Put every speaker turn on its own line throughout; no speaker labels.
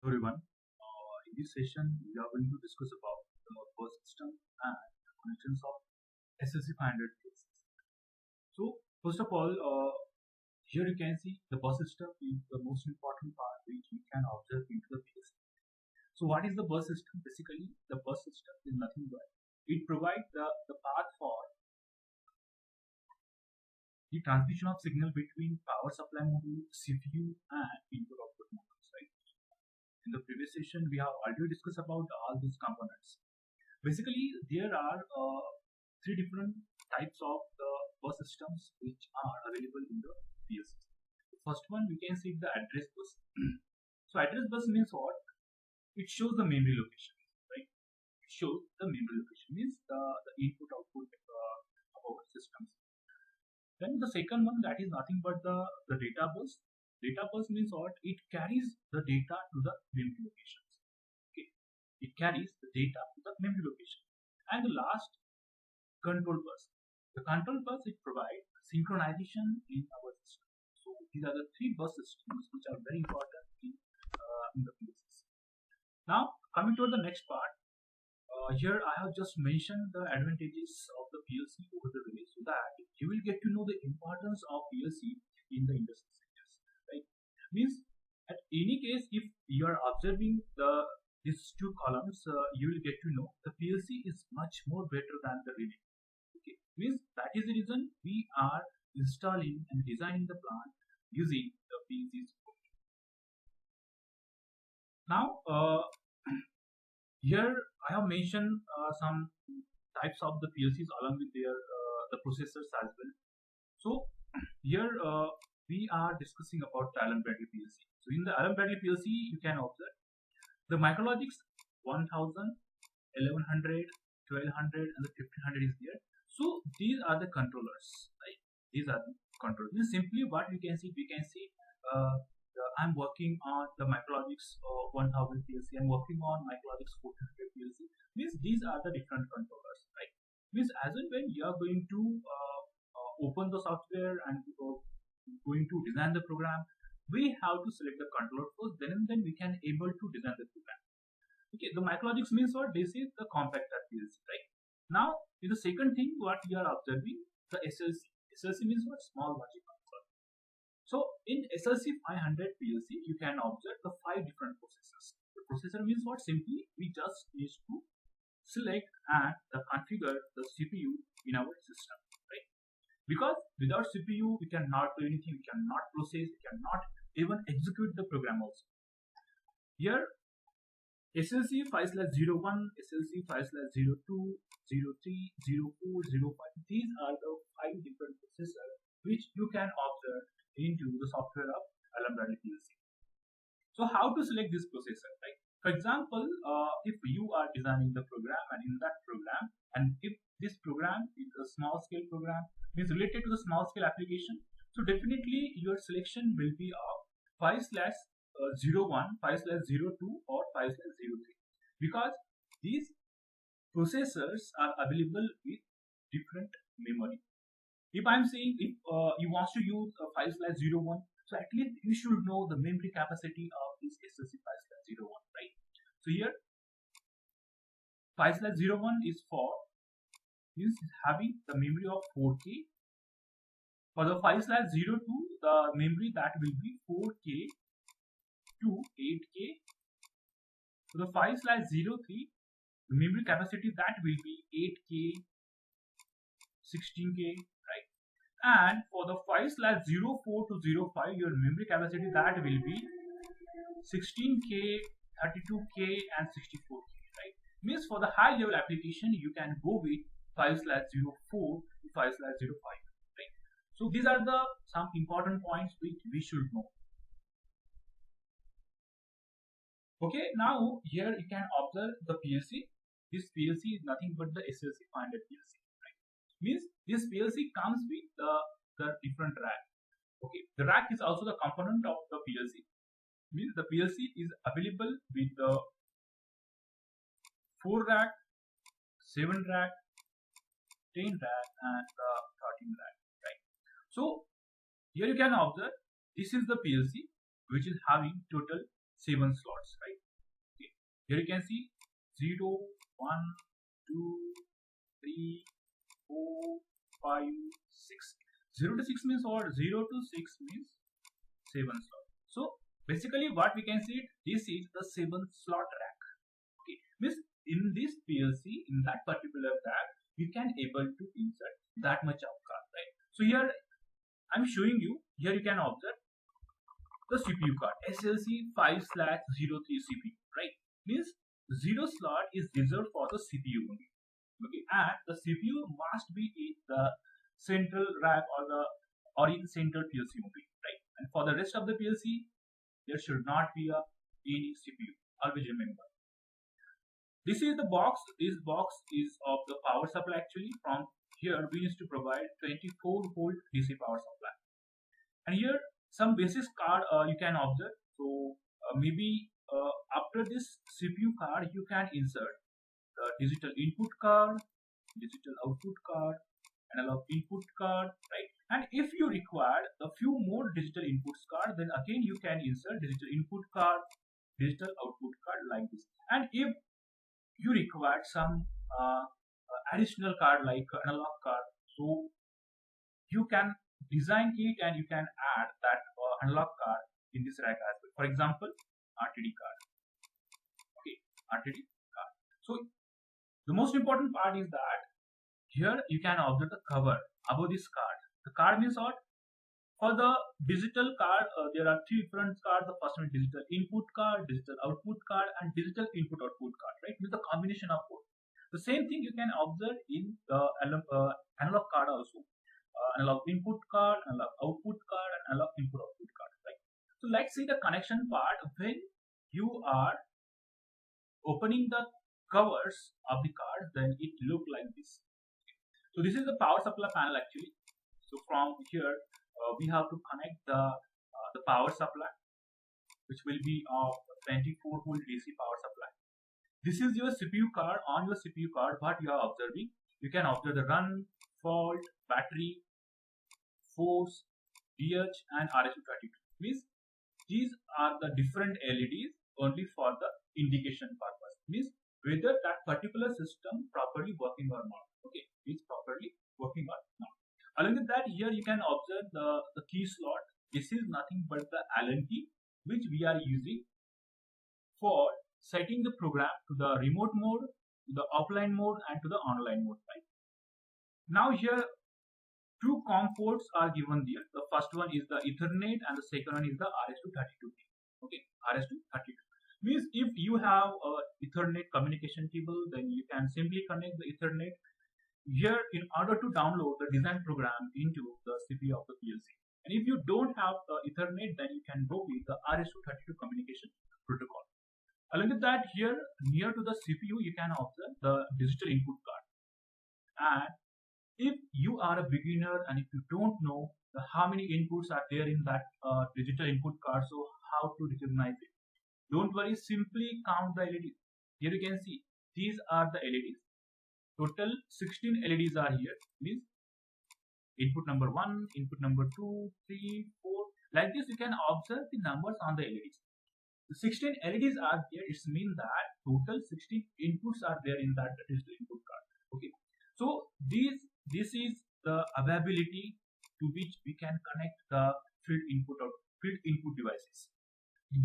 Hello everyone. In this session, we are going to discuss about the bus system and the connections of SLC 500 PLCs. So, first of all, here you can see the bus system is the most important part which we can observe into the PLC. So, what is the bus system? Basically, the bus system is nothing but it provides the path for the transmission of signal between power supply module, CPU, and input output modules. Right. In the previous session, we have already discussed about all these components. Basically, there are three different types of the bus systems which are available in the PLC. The first one we can see the address bus. So address bus means what? It shows the memory location, right? It shows the memory location means the input output of our systems. Then the second one, that is nothing but the data bus. Data bus means what? It carries the data to the memory locations. Okay, it carries the data to the memory location. And the last, control bus. The control bus, it provides synchronization in our system. So these are the three bus systems which are very important in the PLCs. Now coming to the next part, here I have just mentioned the advantages of the PLC over the relay, so that you will get to know the importance of PLC in the industry sectors. Right? Means at any case, if you are observing these two columns, you will get to know the PLC is much more better than the relay. Okay, means that is the reason we are installing and designing the plant using the PLCs. Now, here I have mentioned some types of the PLCs along with their the processors as well. So here we are discussing about the Allen Bradley PLC. So in the Allen Bradley PLC, you can observe the Micrologics 1000, 1100, 1200, and the 1500 is there. So these are the controllers, right? These are the controllers. Means simply what we can see, I'm working on the Micrologics 1000 PLC. I'm working on Micrologics 1400 PLC. Means these are the different controllers, right? Means as and when you are going to open the software and going to design the program, we have to select the controller first. Then and then we can able to design the program. Okay, the Micrologics means what? This is the compactor PLC, right? Now, in the second thing, what we are observing, the SLC. SLC means what? Small logic console. So in SLC 500 PLC, you can observe the 5 different processors. The processor means what? Simply, we just need to select and configure the CPU in our system, right? Because without CPU, we cannot do anything, we cannot process, we cannot even execute the program also. Here, SLC 5/01, SLC 5/02, 03, 04, 05. These are the 5 different processors which you can observe into the software of Allen Bradley PLC. So how to select this processor, right? For example, if you are designing the program, and in that program, and if this program is a small scale program, means related to the small scale application, so definitely your selection will be of 5/01, 5/02, or 5/03, because these processors are available with different memory. If I'm saying if you want to use a 5/01, so at least you should know the memory capacity of this SLC 5/01, right? So here 5/01 is is having the memory of 4K. For the 5/02, the memory that will be 4K to 8K. For the 5/03, the memory capacity that will be 8K, 16K, right? And for the 5/04 to 05, your memory capacity that will be 16K, 32K, and 64K, right? Means for the high level application, you can go with 5/04 to 5/05, right? So these are the some important points which we should know. Okay, now here you can observe the PLC. This PLC is nothing but the SLC 500 PLC, right? Means this PLC comes with the different rack. Okay, the rack is also the component of the PLC. Means the PLC is available with the 4 rack, 7 rack, 10 rack, and 13 rack, right? So here you can observe this is the PLC which is having total 7 slots, right? Here you can see 0, 1, 2, 3, 4, 5, 6. 0 to 6 means what? 0 to 6 means 7 slot. So basically what we can see, this is the 7th slot rack. Okay, means in this PLC, in that particular rack, you can able to insert that much of card, right? So here I'm showing you, here you can observe the CPU card SLC 5/03 CPU, right? Means 0 slot is reserved for the CPU only. Okay, and the CPU must be in the central rack or in central PLC only, right? And for the rest of the PLC, there should not be any CPU. Always remember. This is the box. This box is of the power supply actually. From here we used to provide 24-volt DC power supply. And here some basic card you can observe. So maybe after this CPU card you can insert the digital input card, digital output card, analog input card, right? And if you require a few more digital inputs card, then again you can insert digital input card, digital output card like this. And if you require some additional card like analog card, so you can design it and you can add that analog card in this rack as well. For example, RTD card. Okay, RTD card. So the most important part is that here you can observe the cover above this card. The card means what? For the digital card, there are 3 different cards. The first one is digital input card, digital output card, and digital input output card, right? With the combination of both. The same thing you can observe in the analog card also. Analog input card, analog output card, and analog input output card, right? So let's see the connection part. When you are opening the covers of the card, then it look like this. So this is the power supply panel actually. So from here we have to connect the power supply, which will be of 24-volt DC power supply. This is your CPU card. On your CPU card, what you are observing, you can observe the run, fault, battery, force, DH, and RS232. Means these are the different LEDs only for the indication purpose. Means whether that particular system properly working or not. Okay, is properly working or not. Along with that, here you can observe the key slot. This is nothing but the Allen key which we are using for setting the program to the remote mode, to the offline mode, and to the online mode, right? Now here 2 COM ports are given there. The first one is the Ethernet and the second one is the RS232. Okay, RS232. Means if you have a Ethernet communication cable, then you can simply connect the Ethernet here in order to download the design program into the CPU of the PLC. And if you don't have Ethernet, then you can go with the RS232 communication protocol. Along with that, here near to the CPU, you can observe the digital input card. And if you are a beginner and if you don't know how many inputs are there in that digital input card, so how to recognize it? Don't worry, simply count the LEDs. Here you can see these are the LEDs. Total 16 LEDs are here. Means input number 1, input number 2, 3, 4. Like this, you can observe the numbers on the LEDs. The 16 LEDs are there. It means that total 16 inputs are there in that digital input card. Okay. So this is the availability to which we can connect the field input devices.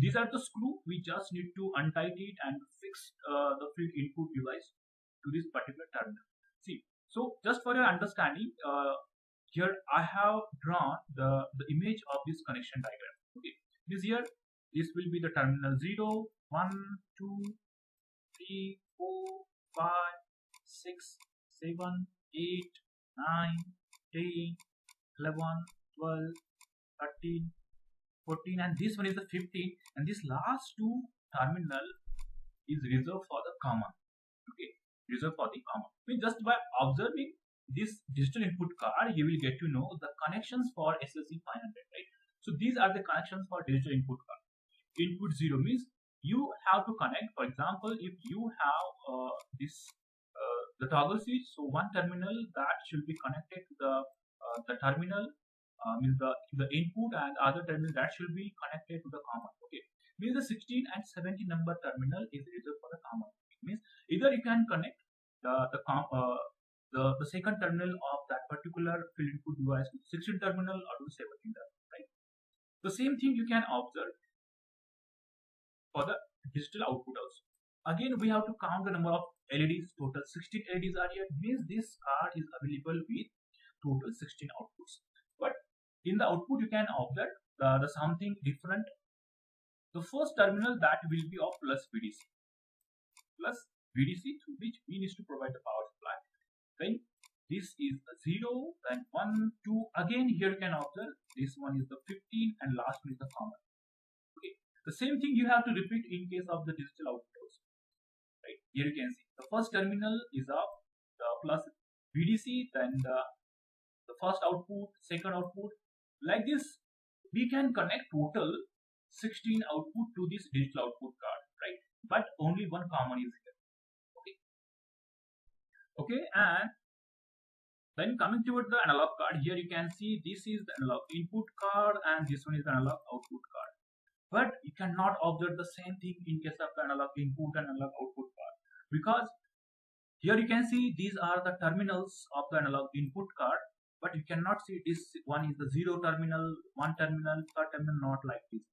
These are the screw. We just need to untight it and fix the field input device to this particular terminal. See, so just for your understanding, here I have drawn the image of this connection diagram. Okay, this will be the terminal 0, 1, 2, 3, 4, 5, 6, 7, 8, 9, 10, 11, 12, 13, 14, and this one is the 15, and this last 2 terminal is reserved for the common. Okay, reserved for the common. Just by observing this digital input card, you will get to know the connections for SLC 500, right? So these are the connections for digital input card. Input 0 means you have to connect. For example, if you have the toggle switch, so one terminal that should be connected to the terminal means the input, and other terminal that should be connected to the common. Okay, means the 16 and 17 number terminal is reserved for the common. It means either you can connect the second terminal of that particular field input device to 16 terminal or to 17 terminal, right? The same thing you can observe for the digital output also. Again, we have to count the number of LEDs. Total 16 LEDs are here. Means this card is available with total 16 outputs. But in the output, you can observe the something different. The first terminal that will be of plus VDC through which we need to provide the power supply. Then this is the 0, then 1, 2. Again, here you can observe this one is the 15 and last one is the common. Okay, the same thing you have to repeat in case of the digital output also. Right, here you can see the first terminal is of the plus VDC, then the first output, second output. Like this, we can connect total 16 output to this digital output card, right? But only one common is here. Okay, and then coming toward the analog card, here you can see this is the analog input card and this one is the analog output card. But you cannot observe the same thing in case of the analog input and analog output card, because here you can see these are the terminals of the analog input card, but you cannot see this one is the 0 terminal, 1 terminal, third terminal, not like this.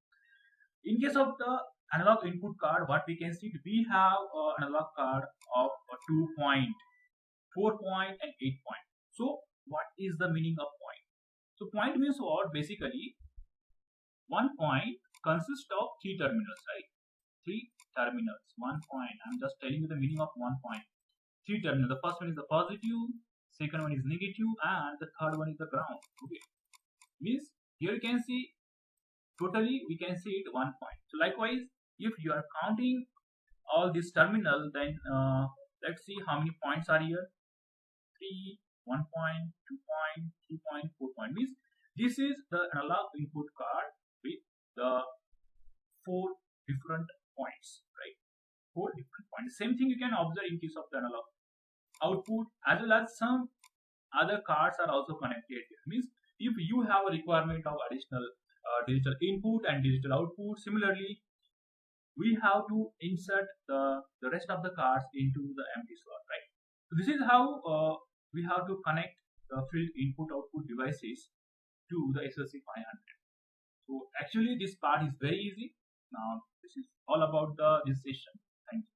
In case of the analog input card, what we can see, we have an analog card of 2 point, 4 point and 8 point. So what is the meaning of point? So point means what? Basically, one point consists of 3 terminals, right? 3 terminals, 1 point. I'm just telling you the meaning of 1 point. 3 terminals. The first one is the positive, second one is negative, and the third one is the ground. Okay, means here you can see totally we can see it 1 point. So likewise, if you are counting all these terminal, then let's see how many points are here. 3, 1 point, 2 point, 3 point, 4 point. Means this is the analog input card with the 4 different points, right? 4 different points. Same thing you can observe in case of the analog output, as well as some other cards are also connected here. Means if you have a requirement of additional digital input and digital output, similarly we have to insert the rest of the cards into the empty slot, right? So this is how we have to connect the field input output devices to the SLC 500. So actually this part is very easy. Now this is all about this session. Thank you.